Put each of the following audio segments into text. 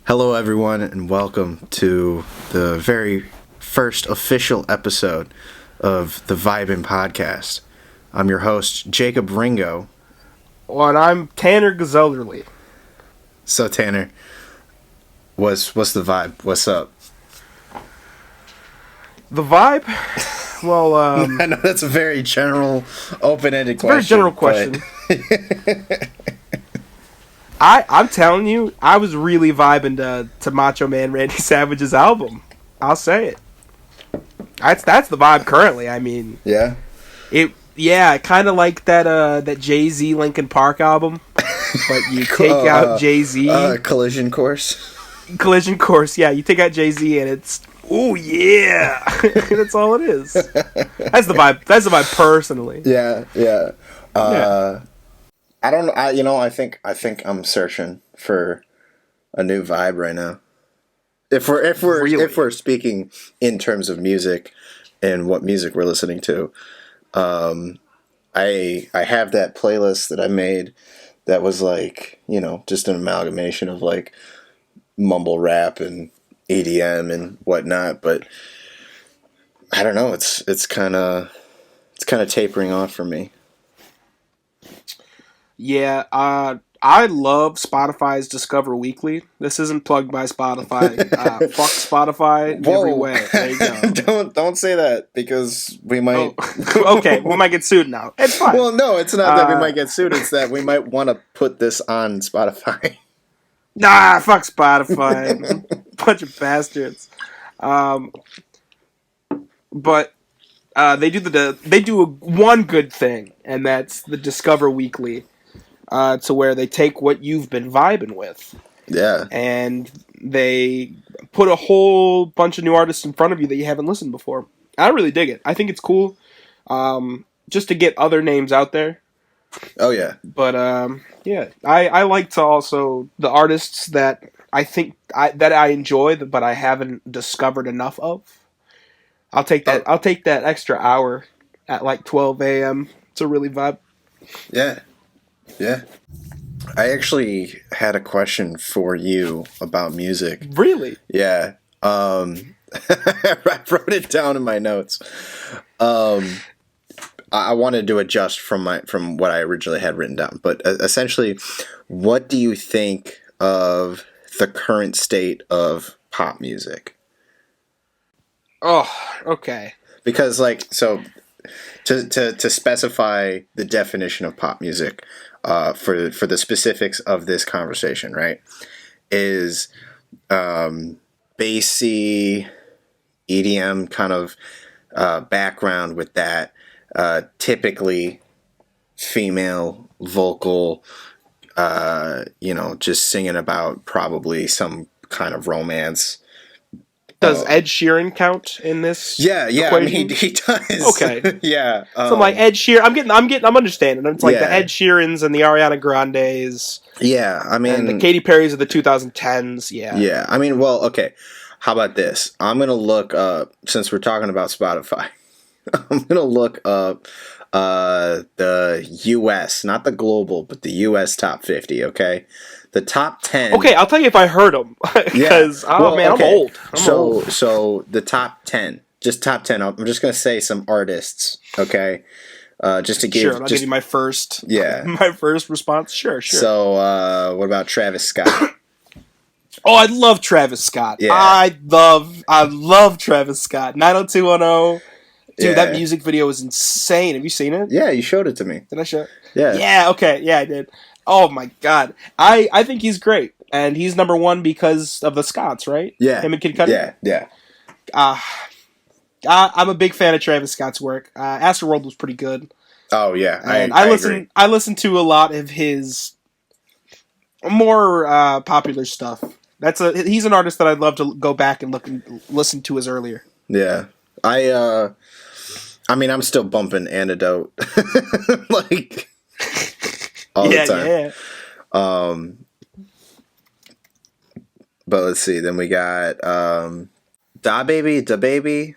Hello, everyone, and welcome to the very first official episode of the Vibin podcast. I'm your host, Jacob Ringo. Well, and I'm Tanner Gazellerly. So, Tanner, what's the vibe? What's up? The vibe? Well, I know that's a very general, open-ended question. Very general question. I'm telling you, I was really vibing to Macho Man Randy Savage's album. I'll say it. That's the vibe currently. I mean, yeah, kind of like that Jay-Z Linkin Park album, but you take out Jay-Z. Collision Course. Collision Course, yeah. You take out Jay-Z and it's yeah. That's all it is. That's the vibe. That's the vibe personally. Yeah. I don't know. I think I'm searching for a new vibe right now. If we're speaking in terms of music and what music we're listening to, I have that playlist that I made that was like, just an amalgamation of like mumble rap and EDM and whatnot. But I don't know. It's kind of tapering off for me. Yeah, I love Spotify's Discover Weekly. This isn't plugged by Spotify. Fuck Spotify in every way. There you go. Don't say that because we might. Oh. Okay, we might get sued now. It's fine. Well, no, it's not that we might get sued. It's that we might want to put this on Spotify. Nah, fuck Spotify. Bunch of bastards. But they do one good thing, and that's the Discover Weekly. To where they take what you've been vibing with. Yeah. And they put a whole bunch of new artists in front of you that you haven't listened before. I really dig it. I think it's cool. Just to get other names out there. Oh, yeah. But, yeah. I like to also... The artists that I think... that I enjoy, but I haven't discovered enough of. I'll take that extra hour at like 12 a.m. to really vibe. Yeah. Yeah. I actually had a question for you about music. Really? Yeah. I wrote it down in my notes. I wanted to adjust from what I originally had written down. But essentially, what do you think of the current state of pop music? Oh, okay. Because, to specify the definition of pop music, for the specifics of this conversation, right, is bassy EDM kind of background with that, typically female vocal, just singing about probably some kind of romance. Does Ed Sheeran count in this? Yeah. Equation? I mean, he does. Okay. Yeah. So I'm like Ed Sheeran. I'm understanding. It's like the Ed Sheerans and the Ariana Grandes. Yeah, I mean, and the Katy Perrys of the 2010s. Yeah. Yeah, I mean, well, okay. How about this? I'm gonna look up, since we're talking about Spotify. I'm gonna look up the U.S., not the global, but the U.S. top 50. Okay. The top 10. Okay, I'll tell you if I heard them. Because, I'm old. I'm old. So the top 10. Just top 10. I'm just going to say some artists, okay? Just to give... Sure, I'll give you my first... Yeah. My first response. Sure. So, what about Travis Scott? Oh, I love Travis Scott. Yeah. I love Travis Scott. 90210. Dude, that music video is insane. Have you seen it? Yeah, you showed it to me. Did I show it? Yeah. Yeah, okay. Yeah, I did. Oh my god. I think he's great. And he's number one because of the Scotts, right? Yeah. Him and Kid Cudi? Yeah. I'm a big fan of Travis Scott's work. Astroworld was pretty good. Oh yeah. And I agree. I listen to a lot of his more popular stuff. He's an artist that I'd love to go back and listen to his earlier. Yeah. I mean, I'm still bumping Antidote. Like all the time. Yeah. But let's see. Then we got Da Baby.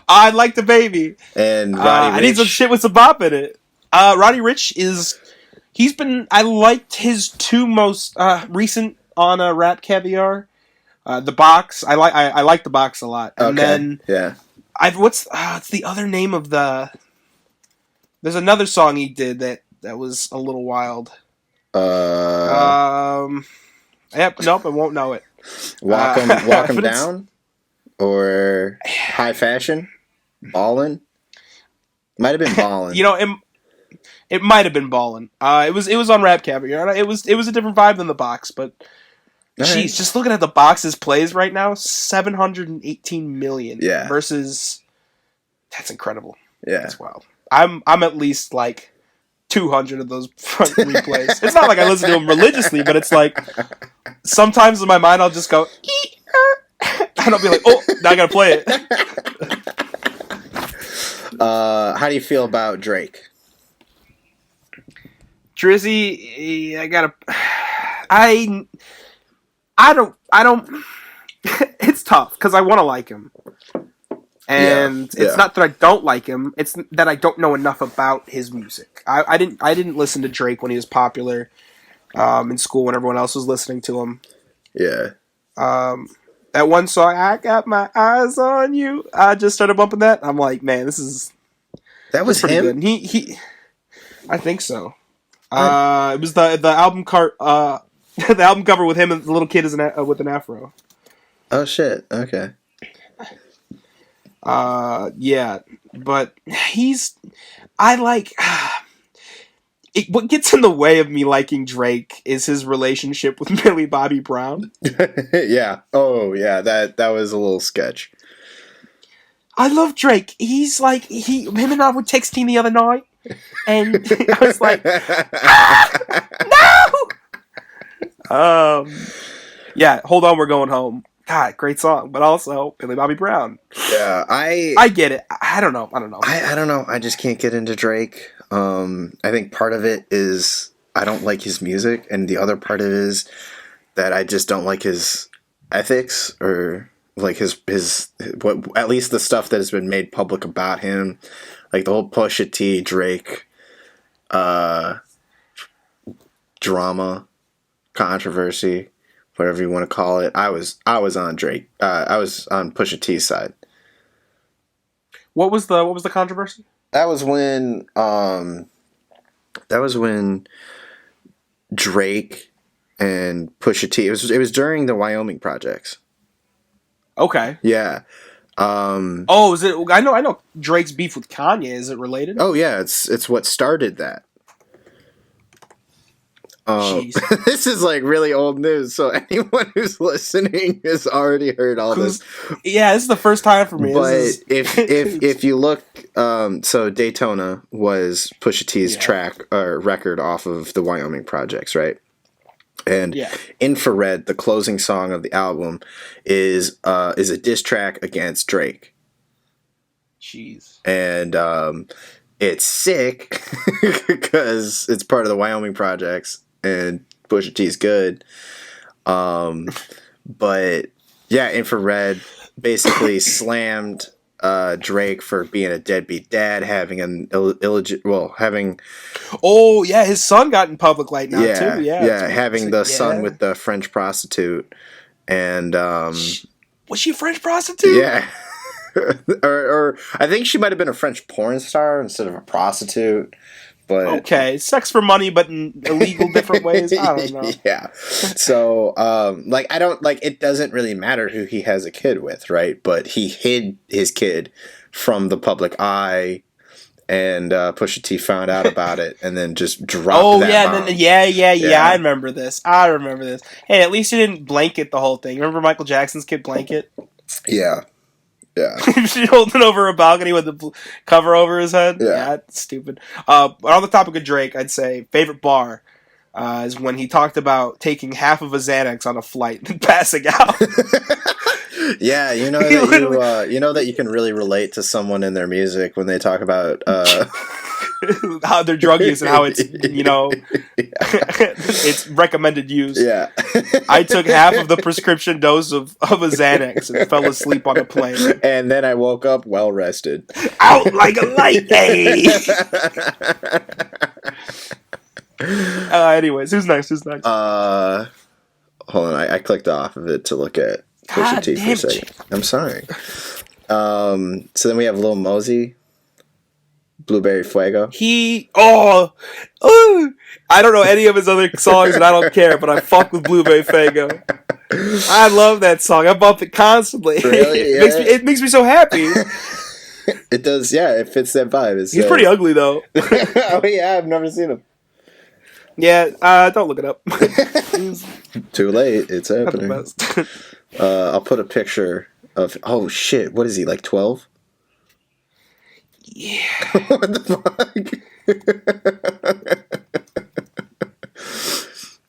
I like the baby. And Roddy Ricch. I need some shit with some bop in it. Roddy Ricch I liked his two most recent on Rap Caviar. The box, I like the box a lot. And then what's the other name of the? There's another song he did that was a little wild. Yep, nope, I won't know it. Walk 'em down, or High Fashion, Ballin'. Might have been Ballin'. It might have been Ballin'. It was on Rap Caviar. It was a different vibe than the box, but jeez, just looking at the box's plays right now, 718 million. Yeah. Versus, that's incredible. Yeah, that's wild. I'm at least like 200 of those replays. It's not like I listen to them religiously, but it's like sometimes in my mind I'll just go and I'll be like, oh, now I gotta play it. How do you feel about Drake? Drizzy, I don't. It's tough because I want to like him. And it's not that I don't like him; it's that I don't know enough about his music. I didn't listen to Drake when he was popular in school when everyone else was listening to him. Yeah. That one song, "I Got My Eyes on You," I just started bumping that. I'm like, man, that was pretty him. Good. He, I think so. It was the album the album cover with him and the little kid with an afro. Oh shit! Okay. Yeah, but what gets in the way of me liking Drake is his relationship with Millie Bobby Brown. Yeah. Oh, yeah. That was a little sketch. I love Drake. He's like him and I were texting the other night, and I was like, no. Yeah. Hold on, we're going home. God, great song, but also Millie Bobby Brown. Yeah, I get it. I don't know. I don't know. I just can't get into Drake. I think part of it is I don't like his music, and the other part of it is that I just don't like his ethics, or like his what, at least the stuff that has been made public about him, like the whole Pusha T Drake drama, controversy, whatever you want to call it. I was on Drake. I was on Pusha T's side. What was the controversy? That was when Drake and Pusha T. It was during the Wyoming projects. Okay. Yeah. Is it? I know Drake's beef with Kanye. Is it related? Oh yeah, it's what started that. This is like really old news, so anyone who's listening has already heard all this. Yeah, this is the first time for me. But if you look, so Daytona was Pusha T's track or record off of the Wyoming projects, right? And Infrared, the closing song of the album, is a diss track against Drake. Jeez. And it's sick because it's part of the Wyoming projects. And Pusha T's good. But yeah, Infrared basically slammed Drake for being a deadbeat dad, having an having. Oh yeah, his son got in public light now too. Yeah, having the son with the French prostitute, and was she a French prostitute? Yeah. or I think she might have been a French porn star instead of a prostitute. But, okay, sex for money, but in illegal different ways. I don't know. Yeah. So, I don't it doesn't really matter who he has a kid with, right? But he hid his kid from the public eye, and Pusha T found out about it, and then just dropped that bomb. Yeah. I remember this. Hey, at least he didn't blanket the whole thing. Remember Michael Jackson's kid Blanket? Yeah. Yeah. She's holding over a balcony with the cover over his head. Yeah, that's stupid. But on the topic of Drake, I'd say favorite bar is when he talked about taking half of a Xanax on a flight and passing out. Yeah, you know that you can really relate to someone in their music when they talk about how their drug use and how it's it's recommended use. Yeah. I took half of the prescription dose of a Xanax and fell asleep on a plane. And then I woke up well rested. Out like a light. Hey. Anyways, who's next? hold on. I clicked off of it to look at Pusha God T for a damn second. it. I'm sorry. So then we have Lil Mosey, Blueberry Fuego. I don't know any of his other songs and I don't care, but I fuck with Blueberry Fago. I love that song. I bump it constantly. Really? It makes me so happy. It does, yeah. It fits that vibe. He's pretty ugly though. Oh yeah, I've never seen him. Yeah, don't look it up. Too late. It's Not the happening. best. I'll put a picture of. Oh shit! What is he, like 12? Yeah. What the fuck?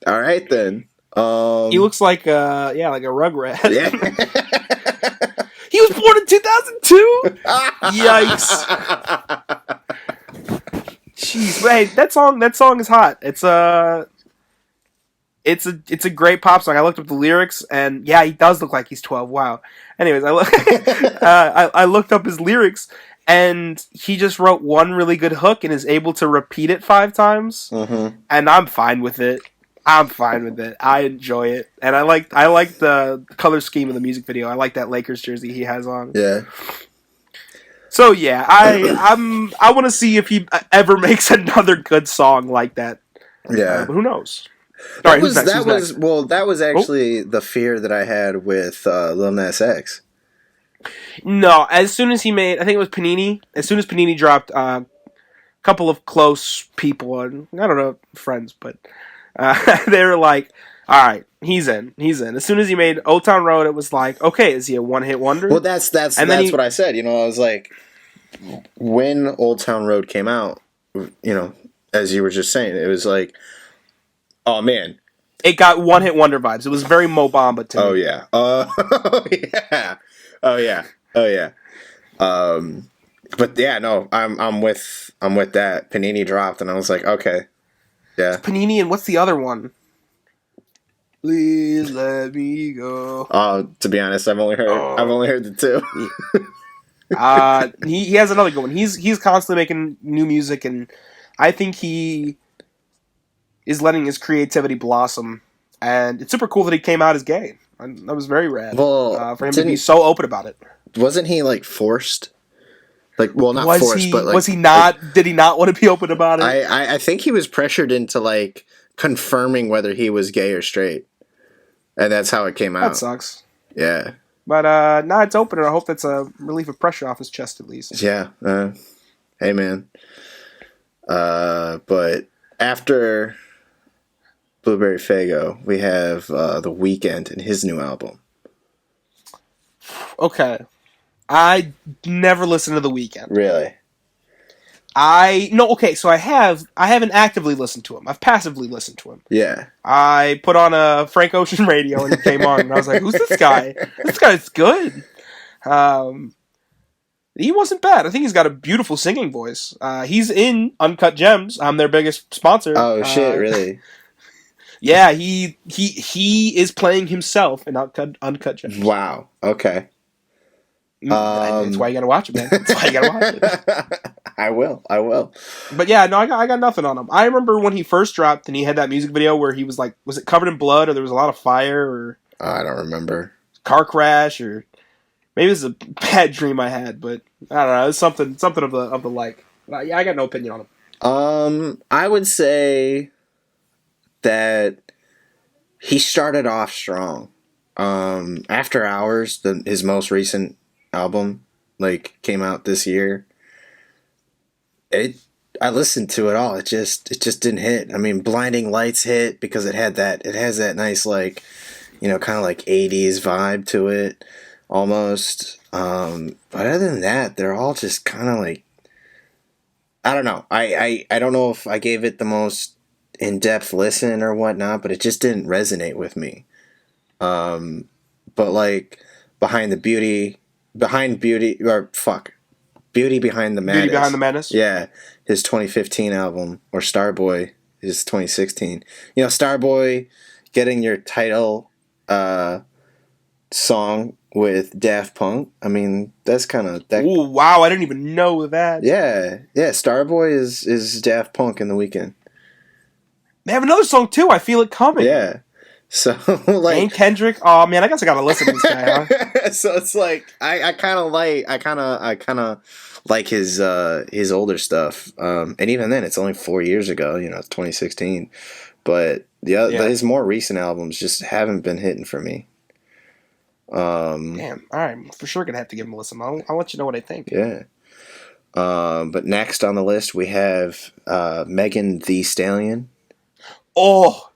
All right then. He looks like like a Rugrat. Yeah. He was born in 2002. Yikes. Jeez, but hey, that song is hot. It's a great pop song. I looked up the lyrics, and yeah, he does look like he's 12. Wow. Anyways, I looked up his lyrics, and he just wrote one really good hook and is able to repeat it 5 times, and I'm fine with it. I enjoy it, and I like the color scheme of the music video. I like that Lakers jersey he has on. Yeah. So yeah, I want to see if he ever makes another good song like that. Yeah. But who knows? That was actually the fear that I had with Lil Nas X. No, as soon as he made, I think it was Panini. As soon as Panini dropped a couple of close people, and I don't know, friends, but they were like, all right, he's in. As soon as he made Old Town Road, it was like, okay, is he a one-hit wonder? Well, that's what I said. You know, I was like, when Old Town Road came out, you know, as you were just saying, it was like, oh man, it got one-hit wonder vibes. It was very Mo Bamba to me. Oh yeah. Oh yeah. Oh yeah. Oh yeah. But yeah, no, I'm with that. Panini dropped, and I was like, okay, yeah. Panini, and what's the other one? Please let me go. To be honest, I've only heard the 2. He has another good one. He's constantly making new music, and I think he is letting his creativity blossom. And it's super cool that he came out as gay. That was very rad. Well, for him to be so open about it. Wasn't he like forced? Like, well, not forced, but like, was he not? Did he not want to be open about it? I think he was pressured into like confirming whether he was gay or straight, and that's how it came out. That sucks. Yeah. But now it's open, and I hope that's a relief of pressure off his chest at least. Yeah. Hey, man. But after Blueberry Fago, we have The Weeknd and his new album. Okay. I never listened to The Weeknd. Really? So I haven't actively listened to him. I've passively listened to him. Yeah. I put on a Frank Ocean radio and it came on, and I was like, who's this guy? This guy's good. He wasn't bad. I think he's got a beautiful singing voice. He's in Uncut Gems. I'm their biggest sponsor. Oh shit, really? Yeah, he is playing himself in Uncut Gems. Wow. Okay. That's why you gotta watch it, man. That's why you gotta watch it. I will. But yeah, no, I got nothing on him. I remember when he first dropped and he had that music video where he was like, was it covered in blood or there was a lot of fire or I don't remember. Car crash or maybe this is a bad dream I had, but I don't know. It's something of the like. Yeah, I got no opinion on him. I would say that he started off strong. After Hours, his most recent album, like, came out this year. I listened to it all. It just didn't hit. I mean, Blinding Lights hit because it has that nice, like, you know, kind of like 80s vibe to it almost. But other than that, they're all just kind of like, I don't know. I don't know if I gave it the most in-depth listen or whatnot, but it just didn't resonate with me. But like Beauty Behind the Madness. Beauty Behind the Madness? Yeah. His 2015 album, or Starboy, his 2016. You know, Starboy getting your title song with Daft Punk. I mean, that's kind of... Ooh, wow, I didn't even know that. Yeah. Yeah, Starboy is Daft Punk in The Weeknd. They have another song, too. I Feel It Coming. Yeah. So like, Dane Kendrick. Oh man, I guess I gotta listen to this guy, huh? so it's like I kind of like his older stuff. And even then, it's only 4 years ago. It's 2016. But his more recent albums just haven't been hitting for me. Damn. All right, I'm for sure gonna have to give him a listen. I'll let you know what I think. Yeah. But next on the list we have Megan Thee Stallion. Oh,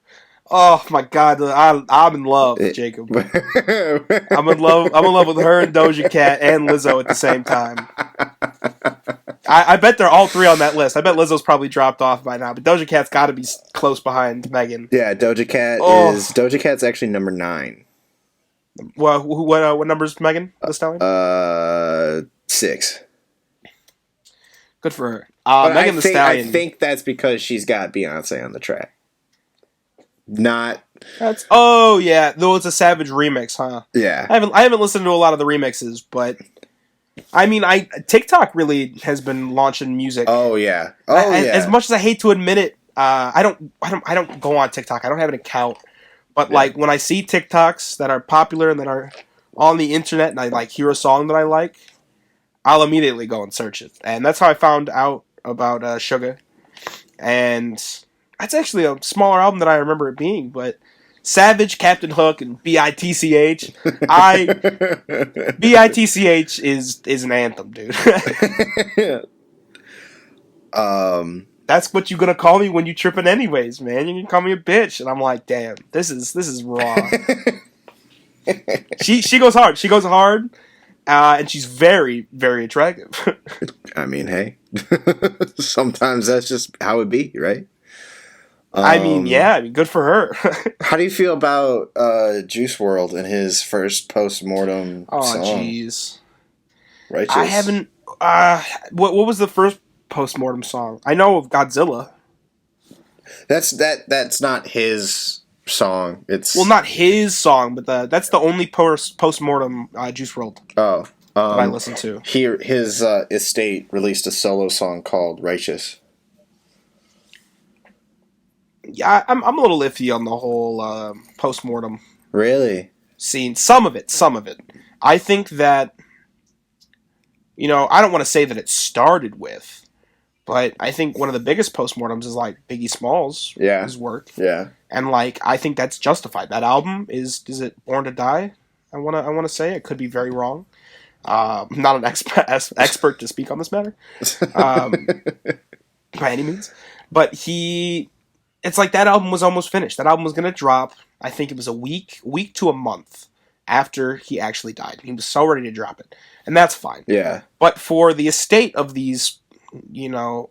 oh my God! I'm in love, Jacob. I'm in love. I'm in love with her and Doja Cat and Lizzo at the same time. I bet they're all three on that list. I bet Lizzo's probably dropped off by now, but Doja Cat's got to be close behind Megan. Yeah, Doja Cat's actually number 9. Well, what number's Megan Thee Stallion? 6. Good for her. Megan Thee Stallion. I think that's because she's got Beyonce on the track. Though it's a Savage remix, huh? Yeah. I haven't listened to a lot of the remixes, but I mean, TikTok really has been launching music. Oh yeah. As much as I hate to admit it, I don't go on TikTok. I don't have an account. But like when I see TikToks that are popular and that are on the internet, and I like hear a song that I like, I'll immediately go and search it. And that's how I found out about Sugar. And that's actually a smaller album than I remember it being, but Savage, Captain Hook, and B.I.T.C.H. B.I.T.C.H. is an anthem, dude. That's what you're gonna call me when you tripping anyways, man. You can call me a bitch, and I'm like, damn, this is raw. She goes hard. She goes hard, and she's very, very attractive. I mean, hey, sometimes that's just how it be, right? Good for her. How do you feel about Juice WRLD and his first post-mortem song? Oh, jeez. Righteous. I haven't... what was the first post-mortem song? I know of Godzilla. That's not his song. It's... Well, not his song, but that's the only post-mortem Juice WRLD that I listened to. His estate released a solo song called Righteous. Yeah, I'm a little iffy on the whole post-mortem really scene. Some of it. I think that, I don't want to say that it started with, but I think one of the biggest post-mortems is like Biggie Smalls' his work. Yeah. And like I think that's justified. That album is it Born to Die? I wanna say it could be very wrong. I'm not an expert to speak on this matter, by any means. But it's like that album was almost finished. That album was gonna drop. I think it was a week to a month after he actually died. He was so ready to drop it, and that's fine. Yeah. But for the estate of these,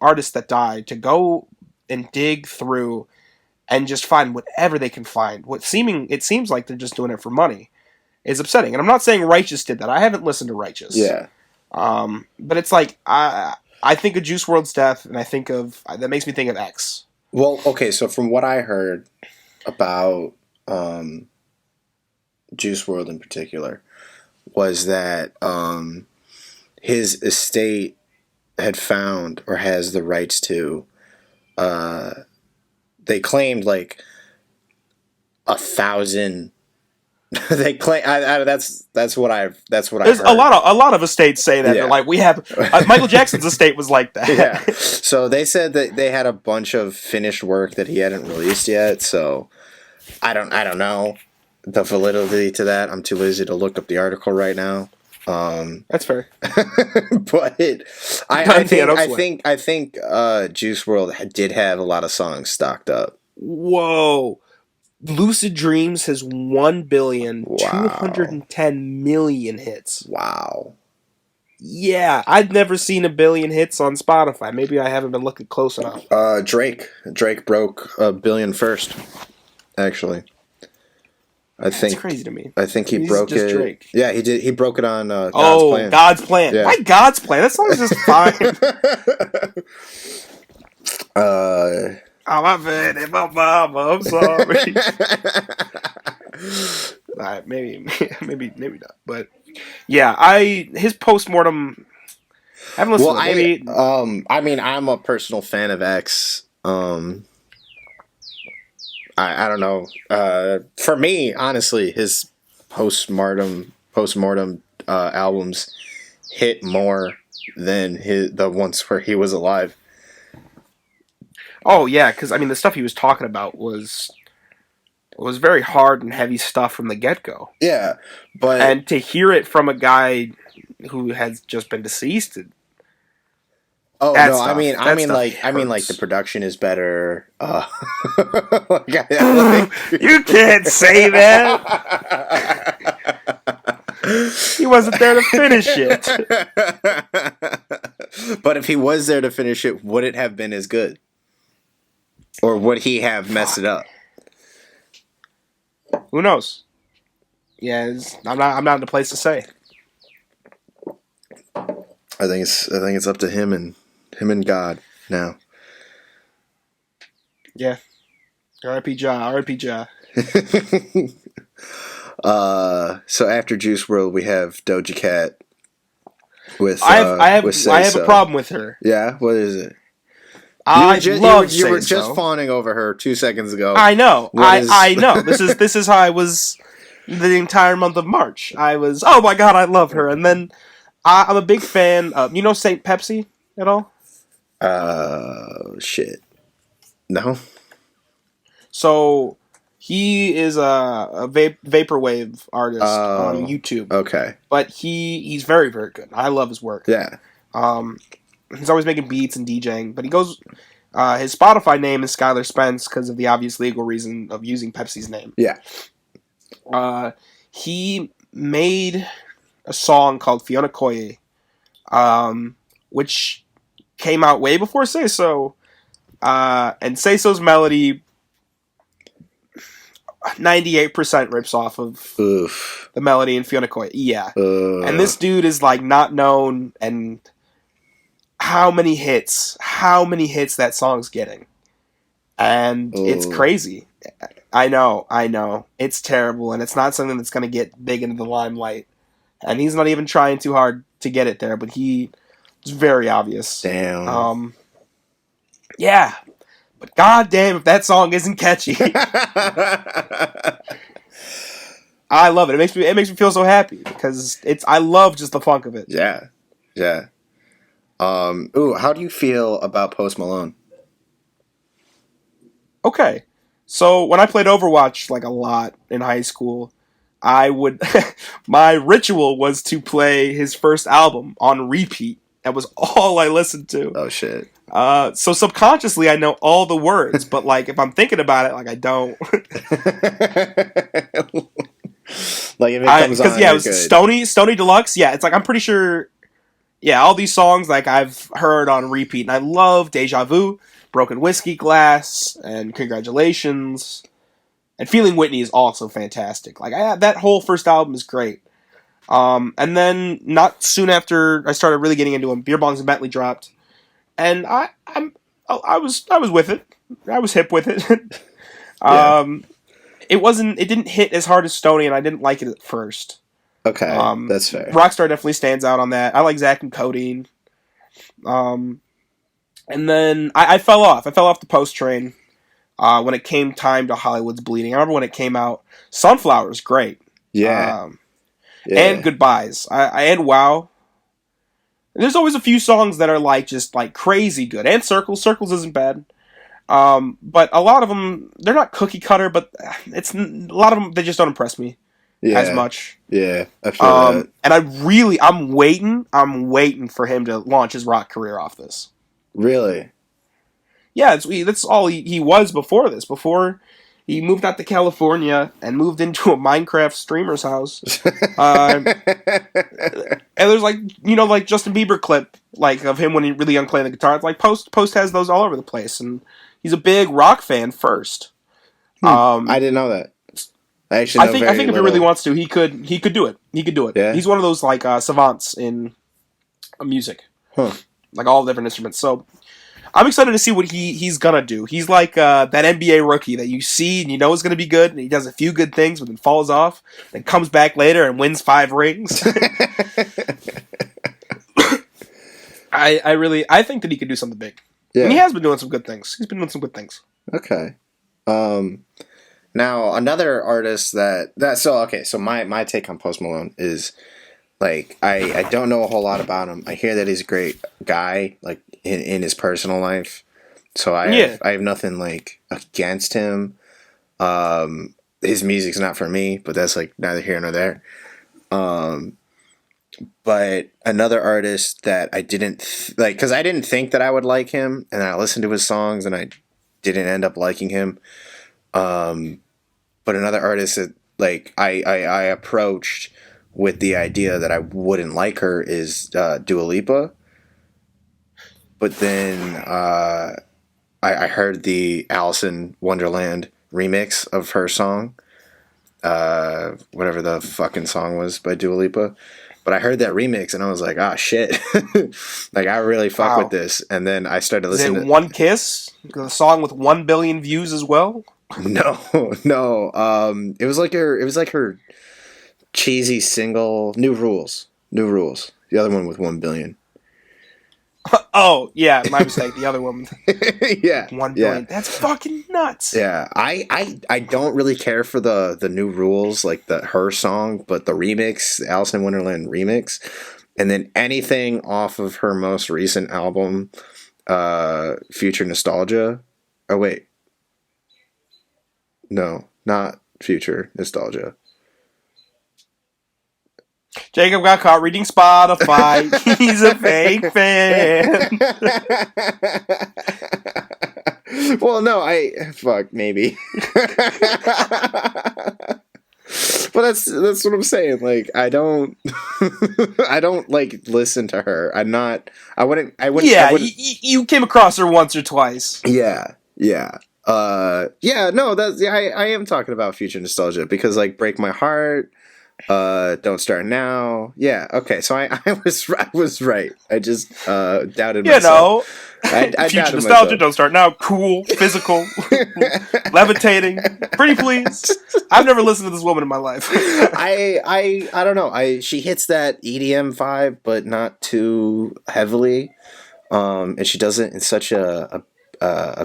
artists that died to go and dig through and just find whatever they can find, it seems like they're just doing it for money, is upsetting. And I'm not saying Righteous did that. I haven't listened to Righteous. Yeah. But it's like I think of Juice WRLD's death, and I think of that makes me think of X. Well, okay, so from what I heard about Juice WRLD in particular, was that his estate had found or has the rights to, they claimed like 1,000. They claim that's what I've heard. A lot of estates say that. Yeah. They're like, we have Michael Jackson's estate was like that. Yeah. So they said that they had a bunch of finished work that he hadn't released yet. So I don't know the validity to that. I'm too lazy to look up the article right now. That's fair. But I think Juice WRLD did have a lot of songs stocked up. Whoa. Lucid Dreams has 1,210,000,000 hits. Wow. Yeah, I'd never seen 1 billion hits on Spotify. Maybe I haven't been looking close enough. Drake broke 1 billion first, actually. That's crazy to me. I think he broke it. Drake. Yeah, he did. He broke it on God's Plan. God's Plan. Yeah. Why God's Plan? That song's just fine. I'm offended, and my mama. I'm sorry. Right, maybe not. But yeah, his postmortem. I haven't listened to it. I mean, I'm a personal fan of X. I don't know. For me, honestly, his postmortem albums hit more than the ones where he was alive. Oh yeah, because I mean the stuff he was talking about was very hard and heavy stuff from the get go. Yeah, but And to hear it from a guy who has just been deceased, oh that no, stuff, I mean, like the production is better. You can't say that. He wasn't there to finish it. But if he was there to finish it, would it have been as good? Or would he have messed it up? Who knows? Yeah, I'm not in the place to say. I think it's up to him and God now. Yeah. R.I.P. Ja. R.I.P. Ja. So after Juice WRLD, we have Doja Cat with I have Say a problem with her. Yeah, what is it? You were just fawning over her 2 seconds ago. I know. I know. This is how I was the entire month of March. I was, oh my god, I love her. And then I'm a big fan of, you know, Saint Pepsi at all? Shit. No. So he is a vaporwave artist on YouTube. Okay. But he's very, very good. I love his work. Yeah. He's always making beats and DJing, but he goes. His Spotify name is Skylar Spence because of the obvious legal reason of using Pepsi's name. Yeah. He made a song called Fiona Koye, which came out way before Say So, and Say So's melody 98% rips off of the melody in Fiona Koye. Yeah. And this dude is like not known, and how many hits that song's getting. And it's crazy. I know. It's terrible, and it's not something that's going to get big into the limelight. And he's not even trying too hard to get it there, but it's very obvious. Damn. Yeah. But goddamn if that song isn't catchy. I love it. It makes me feel so happy because I love just the funk of it. Yeah. Yeah. How do you feel about Post Malone? Okay. So when I played Overwatch like a lot in high school, I would my ritual was to play his first album on repeat. That was all I listened to. Oh shit. So subconsciously I know all the words, but like if I'm thinking about it, like I don't. Like if it comes on, it was Stony Deluxe. Yeah, it's like I'm pretty sure. Yeah, all these songs like I've heard on repeat, and I love Deja Vu, Broken Whiskey Glass, and Congratulations. And Feeling Whitney is also fantastic. Like that whole first album is great. And then not soon after I started really getting into him, Beer Bongs and Bentley dropped, and I was with it. I was hip with it. Yeah. It didn't hit as hard as Stoney, and I didn't like it at first. Okay, that's fair. Rockstar definitely stands out on that. I like Zack and Codeine. And then I fell off. I fell off the Post train when it came time to Hollywood's Bleeding. I remember when it came out. Sunflower is great. Yeah. And Goodbyes. And Wow. And there's always a few songs that are like just like crazy good. And Circles. Circles isn't bad. But a lot of them, they're not cookie cutter, but a lot of them, they just don't impress me as much. Yeah, I feel that. And I'm waiting for him to launch his rock career off this. Really? Yeah, that's all he was before this. Before he moved out to California and moved into a Minecraft streamer's house. And there's like Justin Bieber clip like of him when he really young playing the guitar. It's like Post has those all over the place, and he's a big rock fan first. I didn't know that. I think if he really wants to, he could do it. He could do it. Yeah. He's one of those like savants in music, like all different instruments. So I'm excited to see what he's gonna do. He's like that NBA rookie that you see and you know is gonna be good, and he does a few good things, but then falls off, then comes back later and wins 5 rings. I think that he could do something big. Yeah. And he has been doing some good things. He's been doing some good things. Okay. Now another artist so my take on Post Malone is like I don't know a whole lot about him. I hear that he's a great guy, like in his personal life. So Yeah. I have nothing like against him. His music's not for me, but that's like neither here nor there. But another artist that I didn't like, because I didn't think that I would like him, and I listened to his songs, and I didn't end up liking him. But another artist that like I approached with the idea that I wouldn't like her is Dua Lipa. But then I heard the Alice in Wonderland remix of her song, whatever the fucking song was by Dua Lipa. But I heard that remix and I was like, ah, shit. Like, I really fuck with this. And then I started Is it listening to... One Kiss? The song with 1 billion views as well? No, no. It was like her cheesy single, New Rules. New Rules. The other one with 1 billion. Oh, yeah, my mistake. The other one. Yeah. 1 billion. Yeah. That's fucking nuts. Yeah. I don't really care for the New Rules, like her song, but the remix, the Alice in Wonderland remix, and then anything off of her most recent album, Future Nostalgia. Oh, wait. No, not Future Nostalgia. Jacob got caught reading Spotify. He's a fake fan. Well, no, maybe. But that's what I'm saying. Like, I don't like listen to her. I wouldn't. Yeah, you came across her once or twice. Yeah, yeah. No, I am talking about Future Nostalgia because like Break My Heart, Don't Start Now. Yeah, okay. So I was right. I just doubted myself. I Future doubted Nostalgia, myself. Don't Start Now. Cool, physical, levitating. Pretty please. I've never listened to this woman in my life. I don't know. She hits that EDM vibe, but not too heavily. And she does it in such a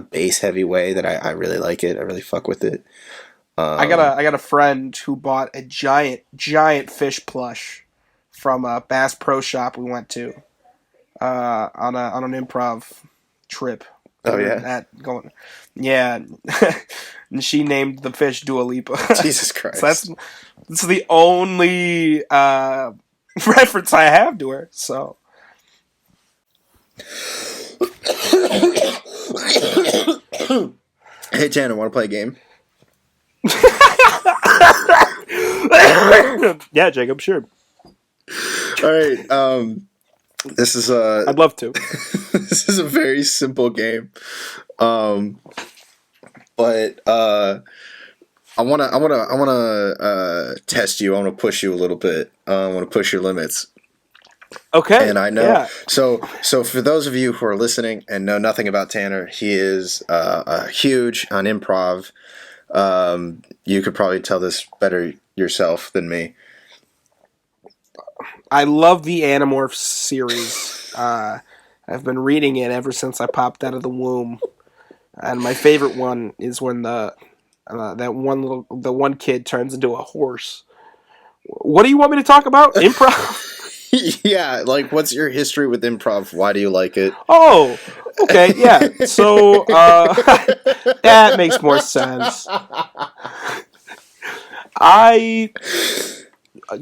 bass heavy way that I really like it. I really fuck with it. I got a friend who bought a giant fish plush from a Bass Pro Shop we went to on an improv trip. Oh yeah, yeah. And she named the fish Dua Lipa. Jesus Christ! So that's the only reference I have to her. So. Hey, Tanner, want to play a game? Yeah, Jacob, sure. All right. This is I'd love to. This is a very simple game. But I wanna test you. I wanna push you a little bit. I wanna push your limits. Okay. And I know. Yeah. So for those of you who are listening and know nothing about Tanner, he is huge on improv. You could probably tell this better yourself than me. I love the Animorphs series. I've been reading it ever since I popped out of the womb, and my favorite one is when the one kid turns into a horse. What do you want me to talk about? Improv? Yeah, like what's your history with improv? Why do you like it? Oh, okay, yeah. So that makes more sense. I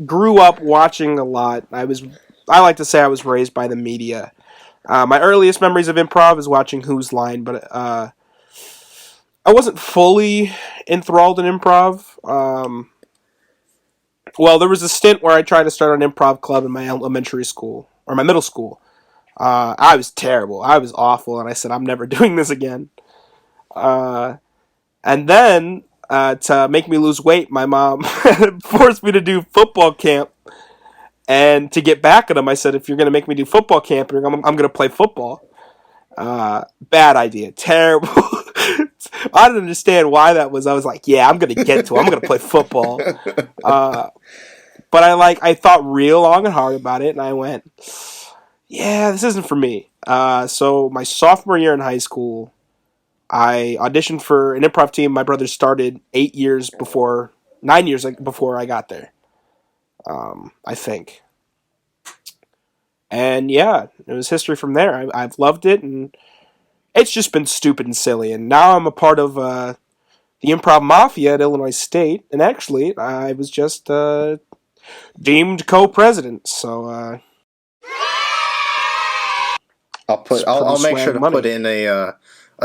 grew up watching a lot. I like to say I was raised by the media. My earliest memories of improv is watching Whose Line, but I wasn't fully enthralled in improv. Well, there was a stint where I tried to start an improv club in my elementary school, or my middle school. I was terrible. I was awful, and I said, I'm never doing this again. And then, to make me lose weight, my mom forced me to do football camp. And to get back at him, I said, if you're going to make me do football camp, I'm going to play football. Bad idea. Terrible. I didn't understand why that was. I was like, yeah, I'm going to get to it. I'm going to play football. But I thought real long and hard about it, and I went, yeah, this isn't for me. So my sophomore year in high school, I auditioned for an improv team. My brother started 9 years before I got there. I think. And yeah, it was history from there. I've loved it, and it's just been stupid and silly. And now I'm a part of the improv mafia at Illinois State, and actually, I was just deemed co-president. So I'll make sure to money. put in a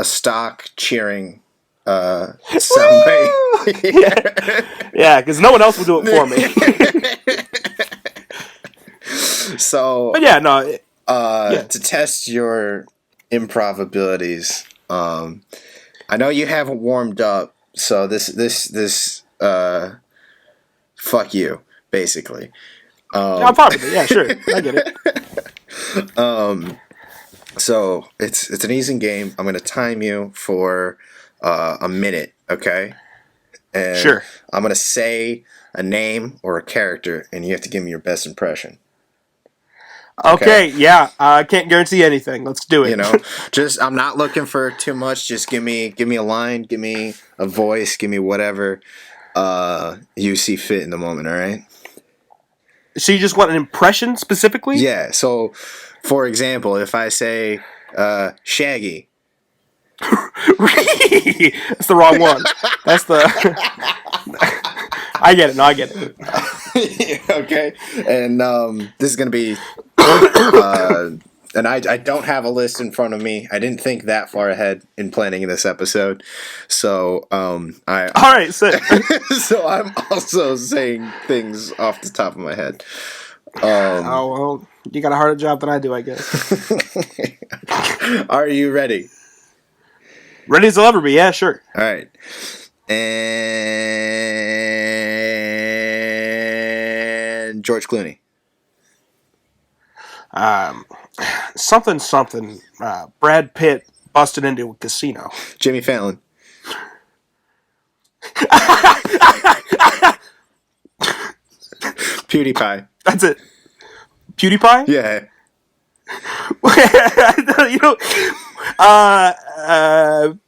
stock cheering soundbite. Yeah, because no one else will do it for me. So, but yeah, no. To test your improv abilities, I know you haven't warmed up, so this fuck you, basically. I'm fine with it. Yeah, sure, I get it. So it's an easy game. I'm gonna time you for a minute, okay? And sure. I'm gonna say a name or a character, and you have to give me your best impression. Okay, yeah. I can't guarantee anything. Let's do it. You know, I'm not looking for too much. Just give me a line, give me a voice, give me whatever you see fit in the moment. All right. So you just want an impression specifically? Yeah. So, for example, if I say Shaggy. That's the wrong one. That's the. I get it. No, I get it. Okay, and this is gonna be, and I don't have a list in front of me. I didn't think that far ahead in planning this episode, so all right, sick. So I'm also saying things off the top of my head. Oh well, you got a harder job than I do, I guess. Are you ready? Ready as I'll ever be. Yeah, sure. All right, and George Clooney. Something. Brad Pitt busted into a casino. Jimmy Fallon. PewDiePie. That's it. PewDiePie? Yeah. You know, PewDiePie.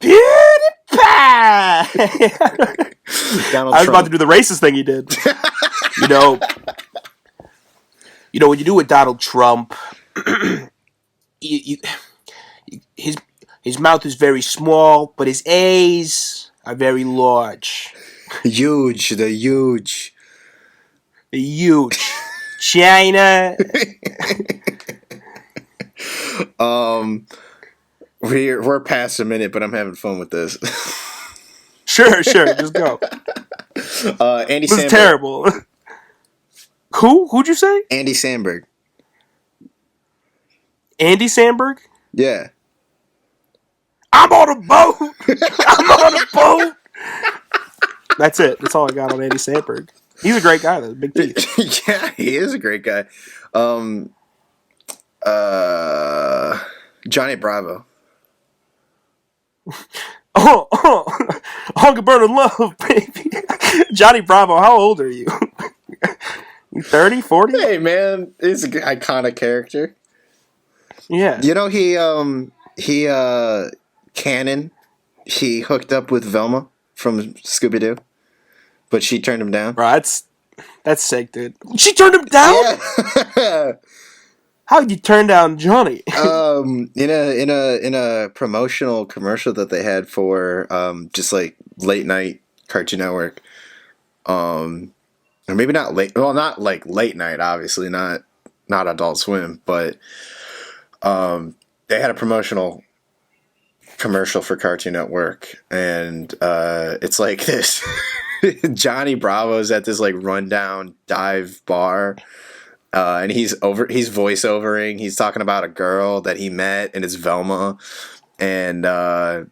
Donald I was Trump. about to do the racist thing he did. You know what you do with Donald Trump? His mouth is very small, but his A's are very large. Huge. China. We're past a minute, but I'm having fun with this. Sure, just go. Andy This Samberg. is terrible. Who'd you say? Andy Samberg. Andy Samberg? Yeah. I'm on a boat. That's it. That's all I got on Andy Samberg. He's a great guy, though. Big teeth. Yeah, he is a great guy. Johnny Bravo. Hunger Burning Love, baby. Johnny Bravo, how old are you? You 30, 40? Hey, man, he's an iconic character. Yeah. You know, Cannon, he hooked up with Velma from Scooby-Doo, but she turned him down. Bro, that's sick, dude. She turned him down? Yeah. How'd you turn down Johnny? In a promotional commercial that they had for just like late night Cartoon Network, or maybe not late. Well, not like late night, obviously not Adult Swim, but they had a promotional commercial for Cartoon Network, and it's like this. Johnny Bravo's at this like rundown dive bar. And he's voiceovering. He's talking about a girl that he met, and it's Velma. And like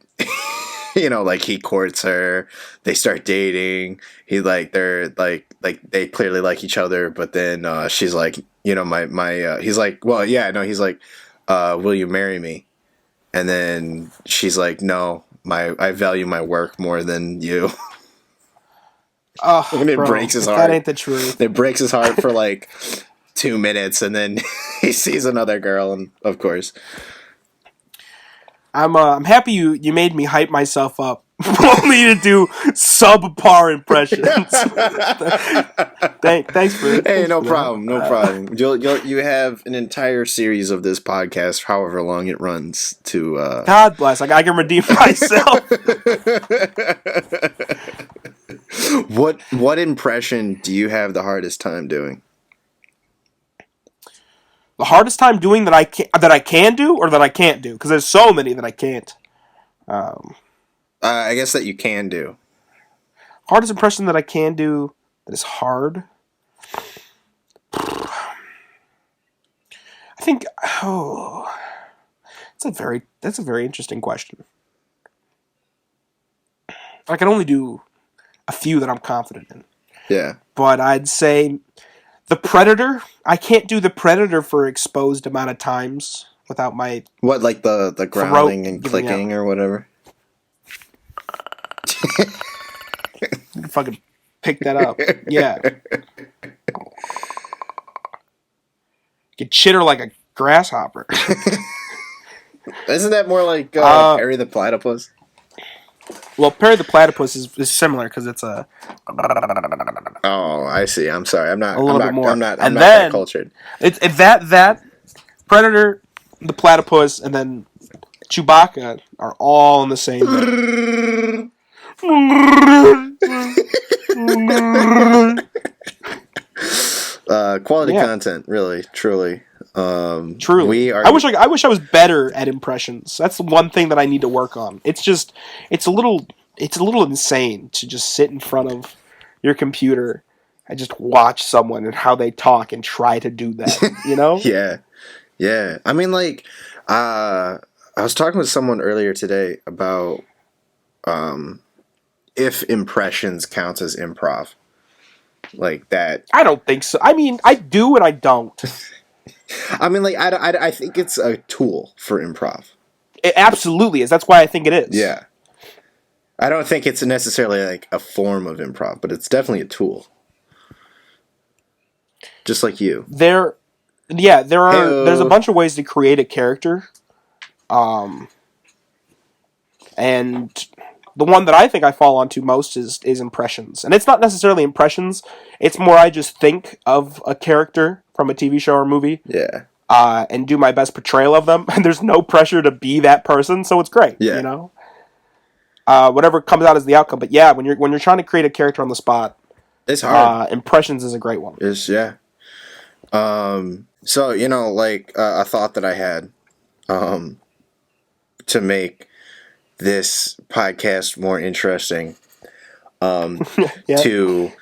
he courts her. They start dating. They're they clearly like each other. But then she's like, he's like, well, yeah, no, he's like, will you marry me? And then she's like, no, I value my work more than you. Oh, and it breaks his heart. That ain't the truth. It breaks his heart for like 2 minutes, and then he sees another girl, and of course, I'm happy you made me hype myself up only to do subpar impressions. Thanks for Hey, no that. problem, no problem. You have an entire series of this podcast, however long it runs. To God bless. I can redeem myself. What impression do you have the hardest time doing? The hardest time doing that I can do or that I can't do, because there's so many that I can't. I guess that you can do. Hardest impression that I can do that is hard. I think. Oh, that's a very interesting question. I can only do a few that I'm confident in. Yeah. But I'd say the Predator. I can't do the Predator for exposed amount of times without my What, like the growling and clicking or whatever? Fucking pick that up. Yeah. You chitter like a grasshopper. Isn't that more like Harry the Platypus? Well, Perry the Platypus is similar because it's a. Oh, I see. I'm sorry. I'm not. A little I'm bit not, more. I'm not. I'm And not then that cultured. It's that Predator, the Platypus, and then Chewbacca are all in the same bit. Quality content, really, truly. Truly, we are. I wish I was better at impressions. That's the one thing that I need to work on. It's a little insane to just sit in front of your computer and just watch someone and how they talk and try to do that. You know? Yeah. I mean, like, I was talking with someone earlier today about if impressions counts as improv, like that. I don't think so. I mean, I do and I don't. I mean, like, I think it's a tool for improv. It absolutely is. That's why I think it is. Yeah. I don't think it's necessarily like a form of improv, but it's definitely a tool. Just like you. There's a bunch of ways to create a character. And the one that I think I fall onto most is impressions. And it's not necessarily impressions. It's more I just think of a character from a TV show or movie. Yeah. And do my best portrayal of them. And there's no pressure to be that person, so it's great. Yeah. You know? Whatever comes out is the outcome. But yeah, when you're trying to create a character on the spot, it's hard. Impressions is a great one. So, you know, like a thought that I had to make this podcast more interesting to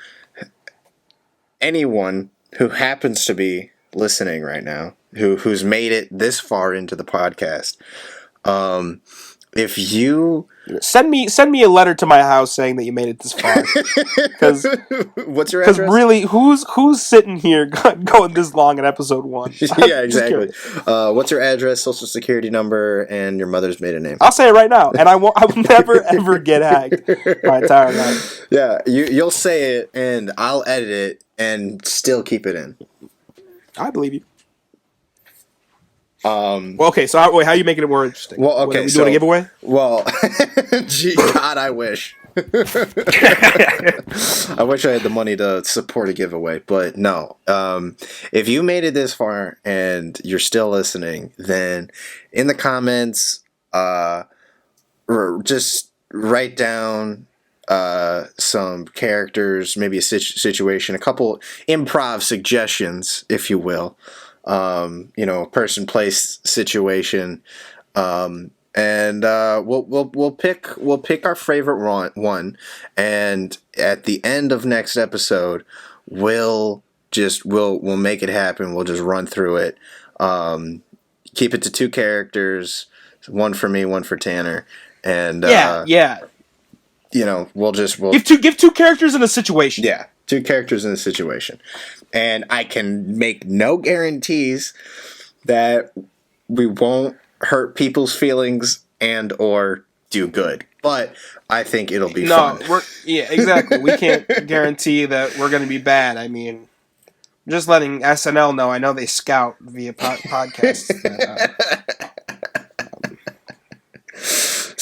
anyone who happens to be listening right now, who's made it this far into the podcast. If you send me a letter to my house saying that you made it this far, because what's your address? Because really, who's sitting here going this long in episode 1? Yeah, exactly. What's your address, social security number, and your mother's maiden name? I'll say it right now, and I will never ever get hacked my entire life. Yeah, you'll say it, and I'll edit it, and still keep it in. I believe you. Well, okay, so how are you making it more interesting? Well, okay, are we doing a giveaway? Well, gee, God, I wish. I wish I had the money to support a giveaway, but no. If you made it this far and you're still listening, then in the comments, just write down some characters, maybe a situation, a couple improv suggestions, if you will. Person, place, situation, and we'll pick our favorite one, and at the end of next episode, we'll make it happen. We'll just run through it. Keep it to 2 characters, one for me, one for Tanner, and yeah. We'll give 2 characters in a situation. Yeah. 2 characters in a situation. And I can make no guarantees that we won't hurt people's feelings and or do good. But I think it'll be fun. Yeah, exactly. We can't guarantee that we're going to be bad. I mean, just letting SNL know. I know they scout via podcasts.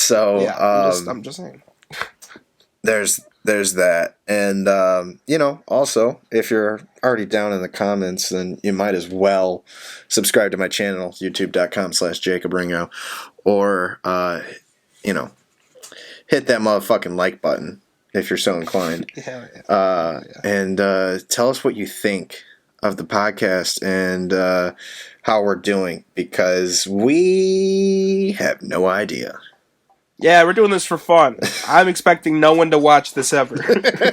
So Yeah, I'm just saying. there's that, and also, if you're already down in the comments, then you might as well subscribe to my channel, youtube.com/JacobRingo, or hit that motherfucking like button if you're so inclined. And tell us what you think of the podcast and how we're doing, because we have no idea. Yeah, we're doing this for fun. I'm expecting no one to watch this ever.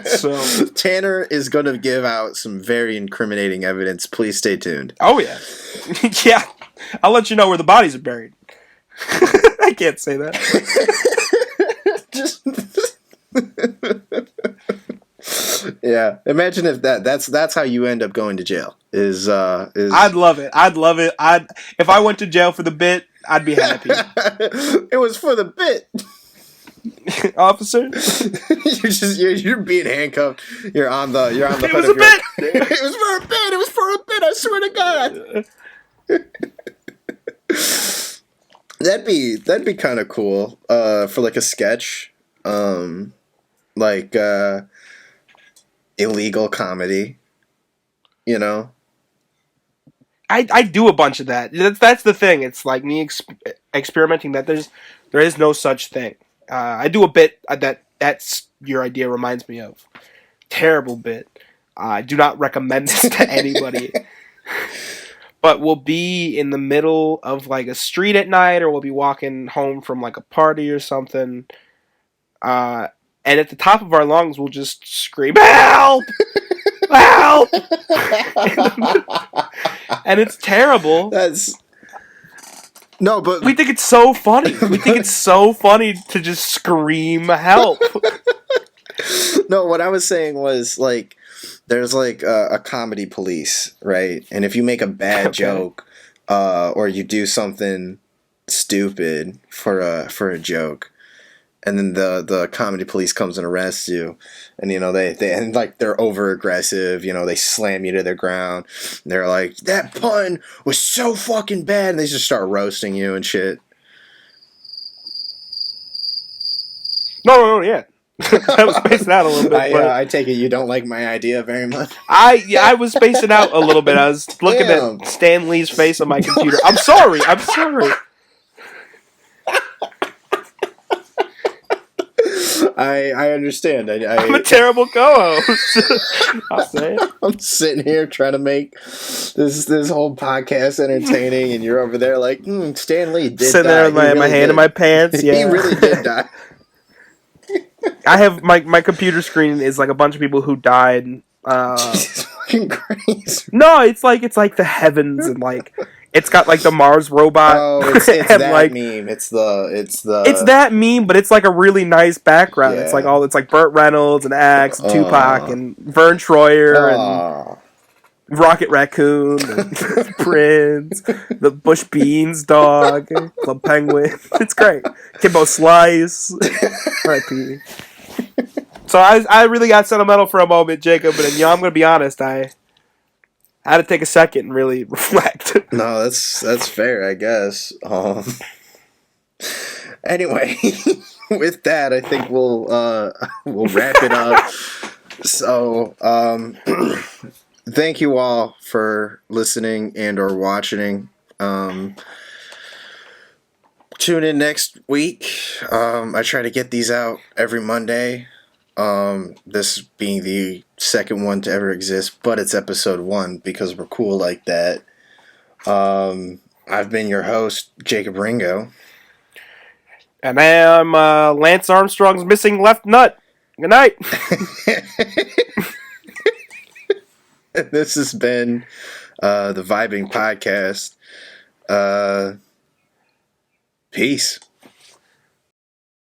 So Tanner is going to give out some very incriminating evidence. Please stay tuned. Oh, yeah. Yeah. I'll let you know where the bodies are buried. I can't say that. Just yeah. Imagine if that's how you end up going to jail. Is I'd love it. If I went to jail for the bit, I'd be happy. It was for the bit. Officer, you're being handcuffed. You're on the it hood was of a bit. It was for a bit. It was for a bit. I swear to God. That'd be kind of cool. For like a sketch, like illegal comedy. I do a bunch of that. That's the thing. It's like me experimenting. That there is no such thing. I do a bit that's your idea reminds me of. Terrible bit. I do not recommend this to anybody. But we'll be in the middle of like a street at night, or we'll be walking home from like a party or something. And at the top of our lungs, we'll just scream, "Help! Help!" And it's terrible. No, but we think it's so funny. We think it's so funny to just scream help. No, what I was saying was, like, there's like a comedy police, right? And if you make a bad joke, or you do something stupid for a joke, and then the comedy police comes and arrests you, and they're over aggressive, they slam you to the ground. They're like, that pun was so fucking bad, and they just start roasting you and shit. No, yeah. I was spacing out a little bit. I take it you don't like my idea very much. I was spacing out a little bit. I was looking at Stan Lee's face on my computer. I'm sorry. I understand. I'm a terrible co-host. I'll say it. I'm sitting here trying to make this whole podcast entertaining, and you're over there like, Stan Lee did sitting die. there with my hand in my pants. Yeah, he really did die. I have my computer screen is like a bunch of people who died. Jesus fucking Christ. No, it's like the heavens, and like it's got like the Mars robot. Oh, it's that like, meme. It's that meme, but it's like a really nice background. Yeah. It's like Burt Reynolds and Axe, and Tupac, and Vern Troyer, and Rocket Raccoon, and Prince, the Bush Beans dog, Club Penguin. It's great. Kimbo Slice. R.I.P. So I really got sentimental for a moment, Jacob, but I'm going to be honest. I had to take a second and really reflect. No, that's fair, I guess. Anyway, with that, I think we'll wrap it up. So, thank you all for listening and or watching. Tune in next week. I try to get these out every Monday. This being the second one to ever exist, but it's episode 1 because we're cool like that. I've been your host, Jacob Ringo. And I am Lance Armstrong's missing left nut. Good night. This has been the Vibin podcast. Peace.